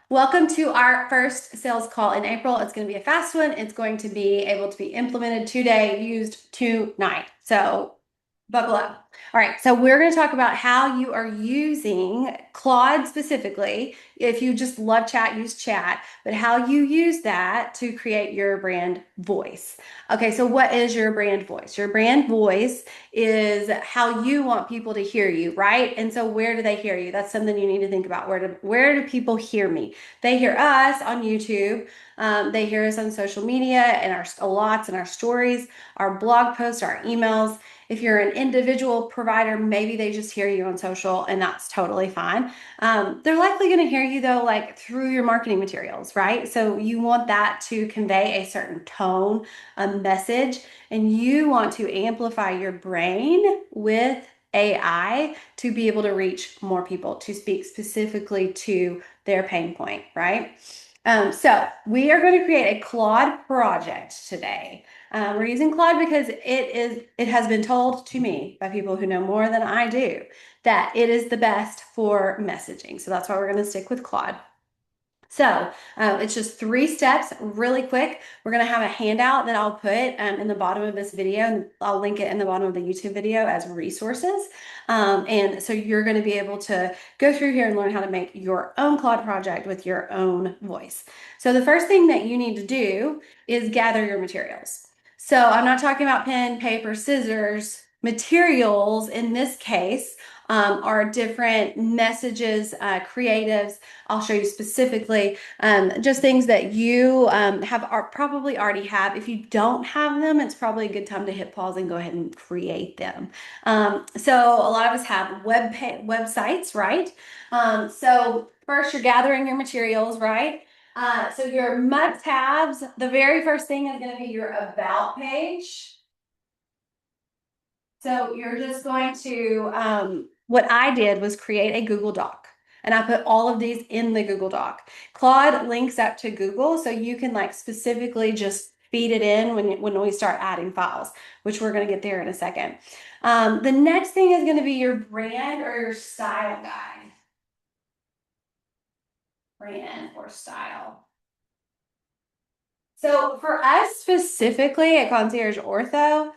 Welcome to our first sales call in April. It's going to be a fast one. It's going to be able to be implemented today, used tonight. So buckle up. All right, so we're going to talk about how you are using Claude specifically. If you just love chat, use chat, but how you use that to create your brand voice. Okay, so what is your brand voice? Your brand voice is how you want people to hear you, right? And so where do they hear you? That's something you need to think about. Where do people hear me? They hear us on YouTube. They hear us on social media and our lots and our stories, our blog posts, our emails. If you're an individual provider, maybe they just hear you on social, and that's totally fine. They're likely going to hear you though, like through your marketing materials, right? So you want that to convey a certain tone, a message, and you want to amplify your brain with AI to be able to reach more people, to speak specifically to their pain point, right? So we are going to create a Claude project today. We're using Claude because it has been told to me by people who know more than I do that it is the best for messaging. So that's why we're going to stick with Claude. So it's just 3 steps, really quick. We're going to have a handout that I'll put in the bottom of this video, and I'll link it in the bottom of the YouTube video as resources. And so you're going to be able to go through here and learn how to make your own Claude project with your own voice. So the first thing that you need to do is gather your materials. So I'm not talking about pen, paper, scissors. Materials in this case are different messages, creatives. I'll show you specifically just things that you probably already have. If you don't have them, it's probably a good time to hit pause and go ahead and create them. So a lot of us have websites, right? So first you're gathering your materials, right? So your must-haves, the very first thing is going to be your about page. So you're just going to, what I did was create a Google Doc. And I put all of these in the Google Doc. Claude links up to Google, so you can like specifically just feed it in when we start adding files, which we're going to get there in a second. The next thing is going to be your brand or your style guide. Brand or style. So for us specifically at Concierge Ortho,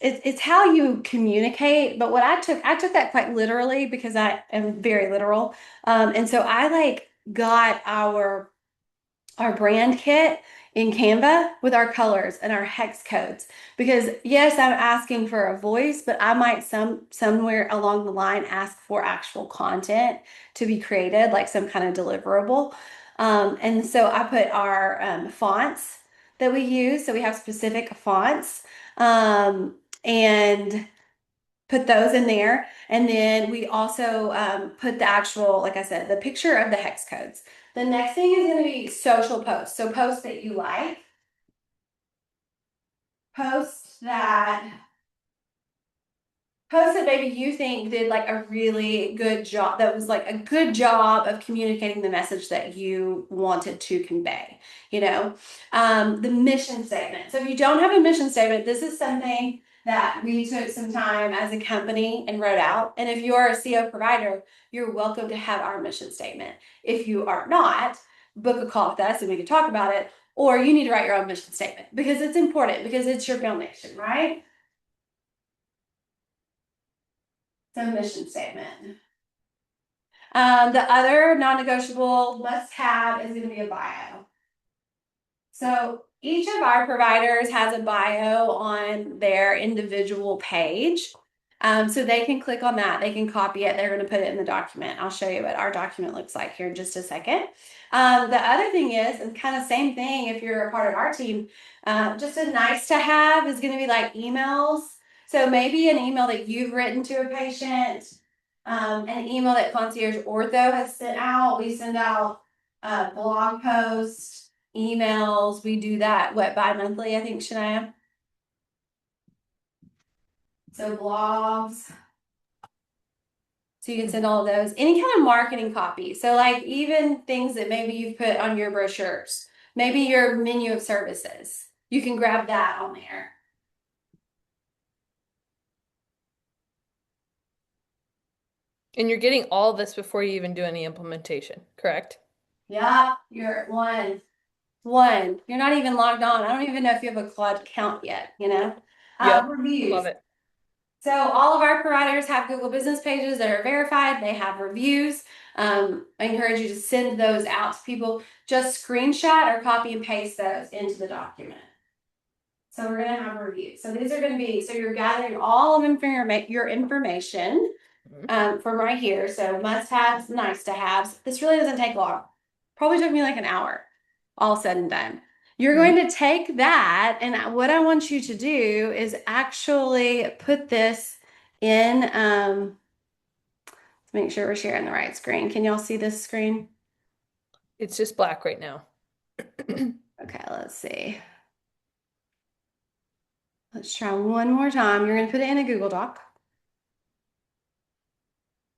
it's how you communicate. But what I took that quite literally because I am very literal. And so I like got our brand kit in Canva with our colors and our hex codes because yes, I'm asking for a voice, but I might somewhere along the line ask for actual content to be created, like some kind of deliverable. And so I put our fonts that we use. So we have specific fonts. And put those in there. And then we also put the actual, like I said, the picture of the hex codes. The next thing is going to be social posts. So posts that you like, posts that posts that maybe you think did like a really good job, that was like a good job of communicating the message that you wanted to convey, the mission statement. So if you don't have a mission statement, this is something that we took some time as a company and wrote out. And if you're a CO provider, you're welcome to have our mission statement. If you are not, book a call with us and we can talk about it, or you need to write your own mission statement because it's important, because it's your foundation, right? So mission statement. The other non-negotiable must-have is going to be a bio. So each of our providers has a bio on their individual page. So they can click on that. They can copy it. They're going to put it in the document. I'll show you what our document looks like here in just a second. The other thing is, and kind of same thing if you're a part of our team, just a nice to have is going to be like emails. So maybe an email that you've written to a patient, an email that Concierge Ortho has sent out. We send out blog posts, emails. We do that, bi-monthly, I think, Shania? So blogs. So you can send all of those. Any kind of marketing copy. So like even things that maybe you've put on your brochures, maybe your menu of services. You can grab that on there. And you're getting all this before you even do any implementation, correct? Yeah, you're at one. One. You're not even logged on. I don't even know if you have a Claude account yet, you know? Yep. Love Reviews. it. So all of our providers have Google business pages that are verified. They have reviews. I encourage you to send those out to people. Just screenshot or copy and paste those into the document. So we're going to have reviews. So these are going to be, so you're gathering all of your information Mhm. from right here. So must haves, nice to haves. This really doesn't take long. Probably took me like an hour, all said and done. You're Mhm. going to take that, and what I want you to do is actually put this in. Let's make sure we're sharing the right screen. Can y'all see this screen? It's just black right now. Okay, let's see. Let's try one more time. You're going to put it in a Google Doc.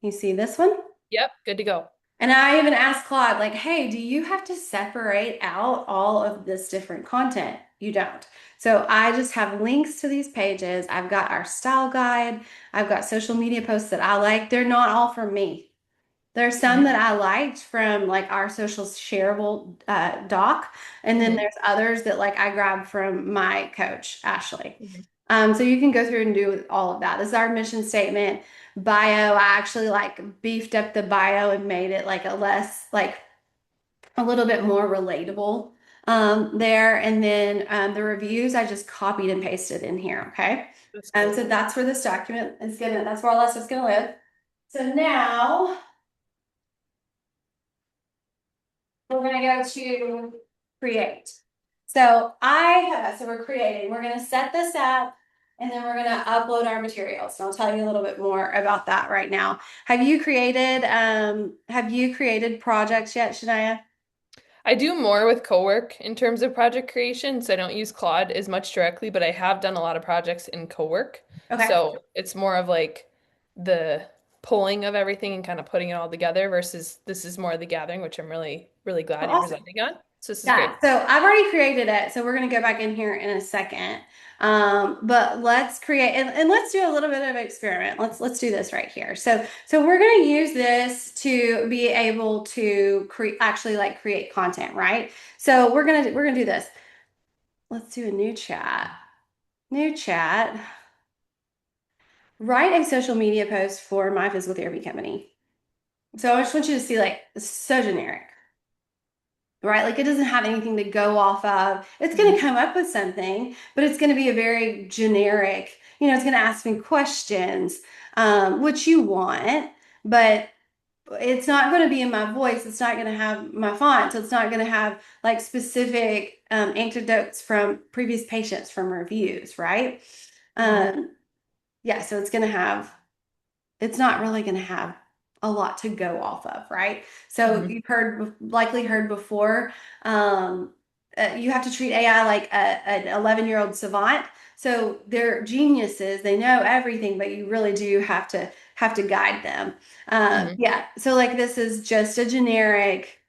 You see this one? Yep, good to go. And I even asked Claude, like, hey, do you have to separate out all of this different content? You don't. So I just have links to these pages. I've got our style guide. I've got social media posts that I like. They're not all from me. There's some Mhm. that I liked from like our social shareable doc, and then Mhm. there's others that like I grabbed from my coach, Ashley. Mhm. So you can go through and do all of that. This is our mission statement. Bio, I actually like beefed up the bio and made it like a less like a little bit more relatable there. And then the reviews, I just copied and pasted in here. Okay. That's cool. So that's where this document is gonna, that's where all that stuff's gonna live. So now we're going to go to create. So we're creating, we're going to set this up and then we're going to upload our materials. And I'll tell you a little bit more about that right now. Have you created projects yet, Shania? I do more with Cowork in terms of project creation, so I don't use Claude as much directly, but I have done a lot of projects in Cowork. Okay. So it's more of like the pulling of everything and kind of putting it all together versus this is more of the gathering, which I'm really, really glad you're Awesome. presenting on. So this is Yeah, great. so I've already created it. So we're going to go back in here in a second. But let's create and let's do a little bit of experiment. Let's do this right here. So we're going to use this to be able to create actually like create content, right? So we're gonna do this. Let's do a new chat. New chat. Write a social media post for my physical therapy company. So I just want you to see like it's so generic. Right? Like it doesn't have anything to go off of. It's going Mhm. to come up with something, but it's going to be a very generic, it's going to ask me questions, which you want, but it's not going to be in my voice. It's not going to have my font. So it's not going to have like specific anecdotes from previous patients from reviews, right? Mhm. Um, yeah, so it's not really going to have a lot to go off of, right? So Mhm. you've likely heard before, um, you have to treat AI like an 11-year-old savant. So they're geniuses, they know everything, but you really do have to guide them. Mhm. Yeah. So like this is just a generic.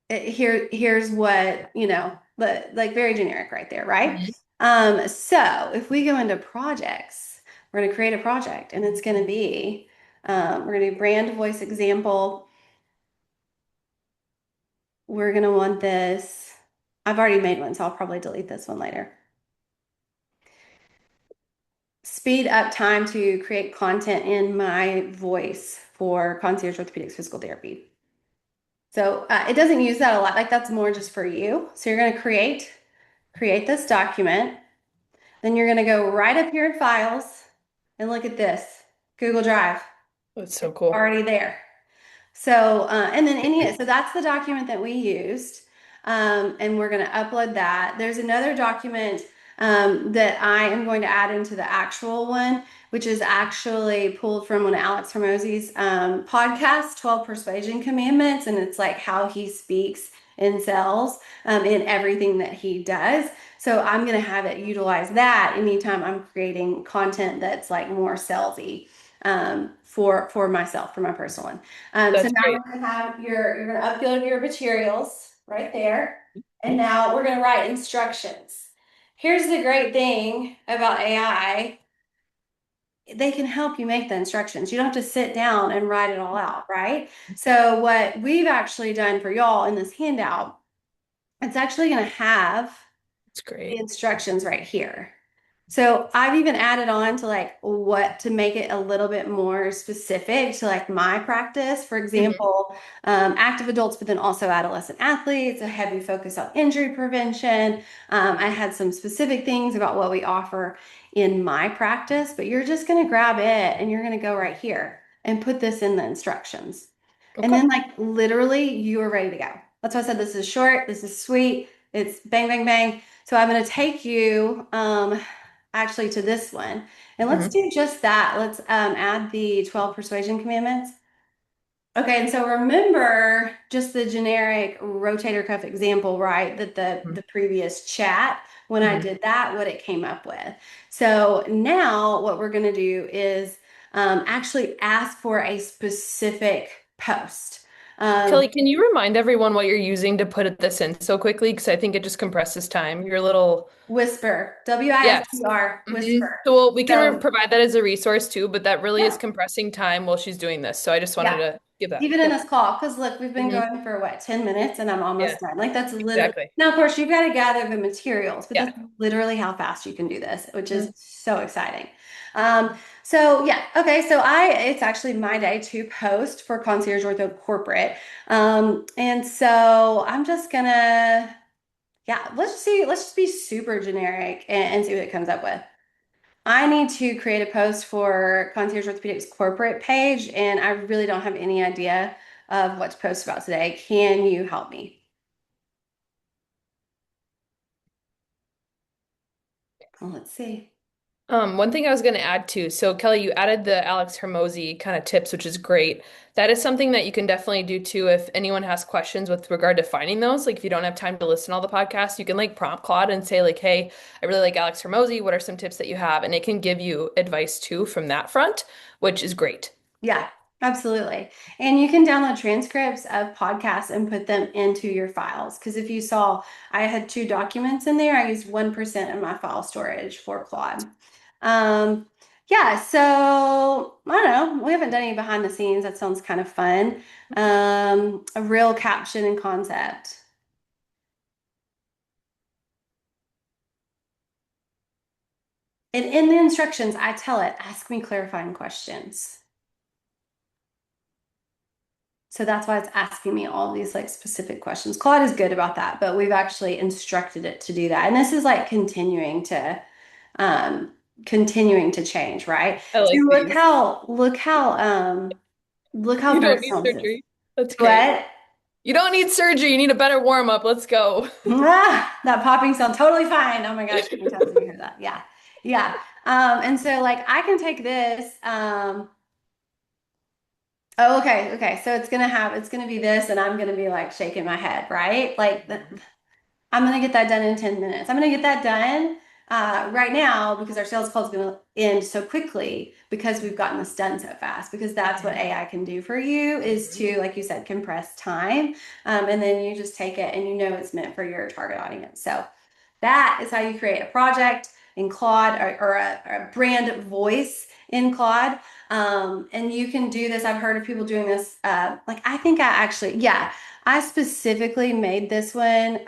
Here's what but like very generic right there, right? Mhm. So if we go into projects, we're going to create a project, and it's going to be we're going to do brand voice example. We're going to want this. I've already made one, so I'll probably delete this one later. Speed up time to create content in my voice for concierge orthopedics physical therapy. So it doesn't use that a lot. Like that's more just for you. So you're going to create this document. Then you're going to go right up here in files and look at this Google Drive. That's so It's cool. already there. So, and then so that's the document that we used. And we're going to upload that. There's another document that I am going to add into the actual one, which is actually pulled from one of Alex Hormozzi's podcast, 12 Persuasion Commandments. And it's like how he speaks in sales in everything that he does. So I'm going to have it utilize that anytime I'm creating content that's like more salesy for myself, for my personal one. So That's now great. we're gonna have you're gonna upload your materials right there. And now we're gonna write instructions. Here's the great thing about AI. they can help you make the instructions. You don't have to sit down and write it all out, right? So what we've actually done for y'all in this handout, it's actually going to have It's the great. instructions right here. So I've even added on to like what to make it a little bit more specific to like my practice. For Hmm. example, active adults, but then also adolescent athletes, a heavy focus on injury prevention. I had some specific things about what we offer in my practice, but you're just going to grab it and you're going to go right here and put this in the instructions. And Okay. then, like, literally, you are ready to go. That's why I said this is short, this is sweet, it's bang, bang, bang. So, I'm going to take you actually to this one. And let's Hmm. do just that. Let's add the 12 persuasion commandments. Okay, and so remember just the generic rotator cuff example, right? That the previous chat, when I Hmm. did that, what it came up with. So now what we're going to do is actually ask for a specific post. Kelly, can you remind everyone what you're using to put this in so quickly? Because I think it just compresses time. Your little, Whisper, yes. WISPR, whisper. So we can So provide that as a resource too, but that really is yeah, compressing time while she's doing this. So I just wanted yeah. to give that. Even in Yep. this call, because look, we've been Hmm. going for what, 10 minutes and I'm Yeah, almost done. Like that's literally, exactly. now of course you've got to gather the materials, but Yeah. that's literally how fast you can do this, which is Mhm. so exciting. So yeah, okay, so it's actually my day to post for Concierge Ortho Corporate. And so I'm just gonna, yeah, let's just be super generic and see what it comes up with. I need to create a post for Concierge Orthopedics corporate page, and I really don't have any idea of what to post about today. Can you help me? Well, let's see. One thing I was going to add too. So Kelly, you added the 𝗥𝗘𝗦𝗢𝗦 kind of tips, which is great. That is something that you can definitely do too if anyone has questions with regard to finding those. Like if you don't have time to listen to all the podcasts, you can like prompt Claude and say like, "Hey, I really like 𝗥𝗘𝗦𝗢𝗦. What are some tips that you have?" And it can give you advice too from that front, which is great. Yeah, absolutely. And you can download transcripts of podcasts and put them into your files. Because if you saw, I had two documents in there. I used 1% of my file storage for Claude. Um, yeah, so I don't know. We haven't done any behind the scenes. That sounds kind of fun. A real caption and concept. And in the instructions, I tell it, ask me clarifying questions. So that's why it's asking me all these like specific questions. Claude is good about that, but we've actually instructed it to do that. And this is like um continuing to change, right? I So like these. look how You very don't need responsive. surgery. That's great. What? You don't need surgery. You need a better warm up. Let's go. Ah, that popping sound totally fine. Oh my gosh, how many times have you heard that? Yeah. Yeah. And so like I can take this, oh, okay, okay. So it's gonna be this, and I'm gonna be like shaking my head, right? Like I'm gonna get that done in 10 minutes. I'm gonna get that done right now because our sales call is gonna end so quickly because we've gotten this done so fast. Because that's what AI can do for you is to, like you said, compress time, and then you just take it and you know it's meant for your target audience. So that is how you create a project in Claude or a brand voice in Claude. And you can do this. I've heard of people doing this. Like I think I actually, yeah, I specifically made this one.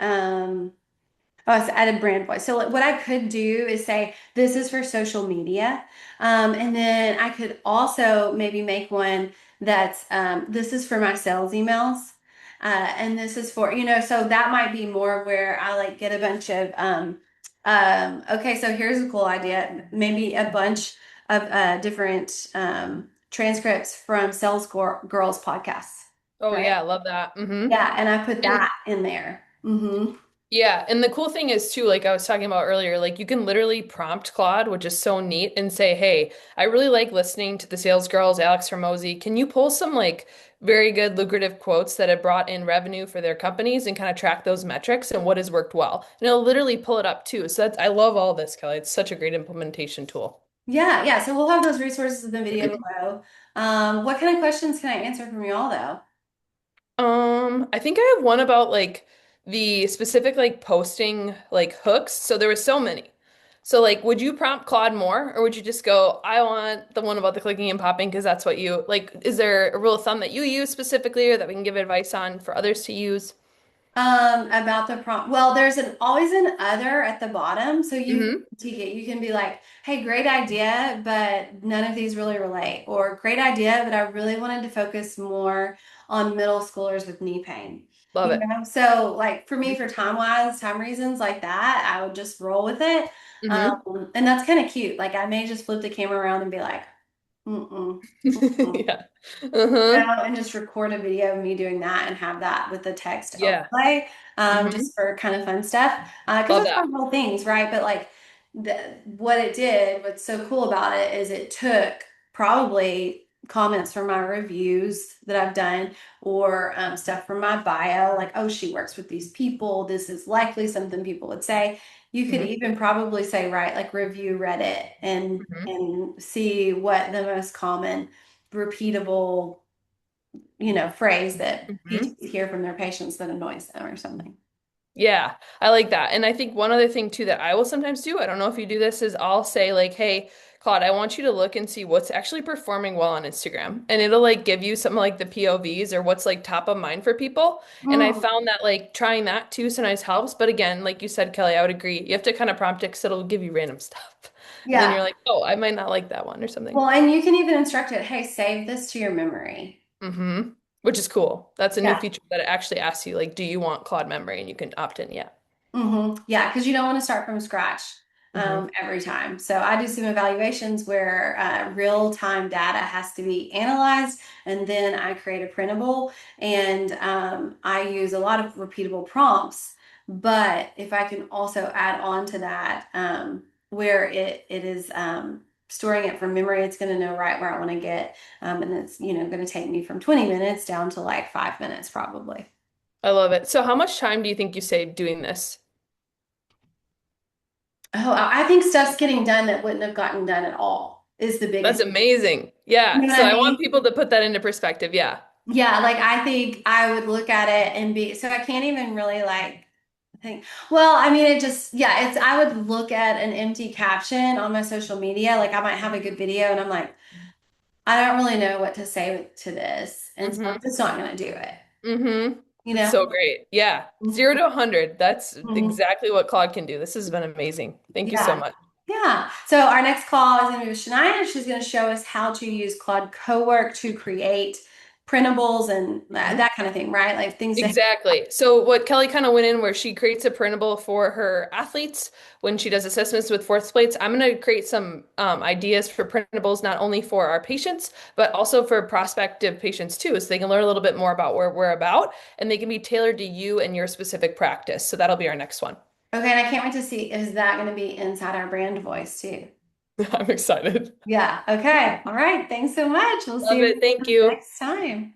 Oh, it's added brand voice. So like, what I could do is say this is for social media, and then I could also maybe make one that's this is for my sales emails, and this is for So that might be more where I like get a bunch of okay. So here's a cool idea. Maybe a bunch of different transcripts from Girls podcasts, Oh right? yeah, I love that. Yeah, and I put And that in there. Mm-hmm. yeah, and the cool thing is too, like I was talking about earlier, like you can literally prompt Claude, which is so neat, and say, "Hey, I really like listening to the sales girls, Alex Hormozy. Can you pull some like very good lucrative quotes that have brought in revenue for their companies and kind of track those metrics and what has worked well?" And it'll literally pull it up too. So I love all this, Kelly. It's such a great implementation tool. Yeah, yeah. So we'll have those resources in the video below. What kind of questions can I answer from you all though? I think I have one about like the specific like posting like hooks. So there were so many. So like, would you prompt Claude more, or would you just go, I want the one about the clicking and popping because that's what you like? Is there a rule of thumb that you use specifically or that we can give advice on for others to use? About the prompt. Well, there's always an other at the bottom, so you can Hmm. critique it. You can be like, "Hey, great idea, but none of these really relate," or "Great idea, but I really wanted to focus more on middle schoolers with knee pain." Love You it. know, so like for me, for time reasons like that, I would just roll with it. Hmm. And that's kind of cute. Like I may just flip the camera around and be like, "Mm-mm, mm-mm." Yeah. Uh-huh. And just record a video of me doing that and have that with the text Yeah. overlay, Hmm. just for kind of fun stuff. Because Love those that. are real things, right? But like what it did, what's so cool about it is it took probably comments from my reviews that I've done or stuff from my bio, like, oh, she works with these people. This is likely something people would say. You could Hmm. even probably say, right, like review Reddit and Hmm. see what the most common repeatable, phrase that Hmm. PTs hear from their patients that annoys them or something. Yeah, I like that. And I think one other thing too that I will sometimes do, I don't know if you do this, is I'll say like, hey, Claude, I want you to look and see what's actually performing well on Instagram. And it'll like give you some like the POVs or what's like top of mind for people. And I Mm, found that like trying that too sometimes helps. But again, like you said, Kelly, I would agree. You have to kind of prompt it because it'll give you random stuff. And then yeah. you're like, oh, I might not like that one or something. Well, and you can even instruct it, hey, save this to your memory. Hmm. Which is cool. That's a new Yeah. feature that it actually asks you, like, do you want Claude memory? And you can opt in, yeah. Yeah, because you don't want to start from scratch Hmm. every time. So I do some evaluations where real-time data has to be analyzed, and then I create a printable, and I use a lot of repeatable prompts. But if I can also add on to that, where it is storing it from memory, it's going to know right where I want to get, and it's going to take me from 20 minutes down to like 5 minutes probably. I love it. So how much time do you think you saved doing this? Oh, I think stuff's getting done that wouldn't have gotten done at all is the That's biggest. amazing. You Yeah. know So what I I mean? want people to put that into perspective. Yeah. Yeah, like I think I would look at it and be so I can't even really like think. Well, I mean, it just yeah, it's I would look at an empty caption on my social media. Like I might have a good video and I'm like, I don't really know what to say to this, and so I'm Mm-hmm. just not gonna do it. Mm-hmm. You That's know? so great. Yeah. 0 to 100. That's Mhm. exactly what Claude can do. This has been amazing. Thank you so Yeah. much. Yeah. So our next call is going to be with Shania. She's going to show us how to use Claude Cowork to create printables and that kind of thing, right? Like things that. Exactly. So what Kelly kind of went in where she creates a printable for her athletes when she does assessments with force plates. I'm going to create some ideas for printables, not only for our patients, but also for prospective patients too, so they can learn a little bit more about where we're about and they can be tailored to you and your specific practice. So that'll be our next one. Okay, and I can't wait to see is that going to be inside our brand voice too? I'm excited. Yeah. Okay. All right. Thanks so much. We'll see Love you it. Thank you. next time.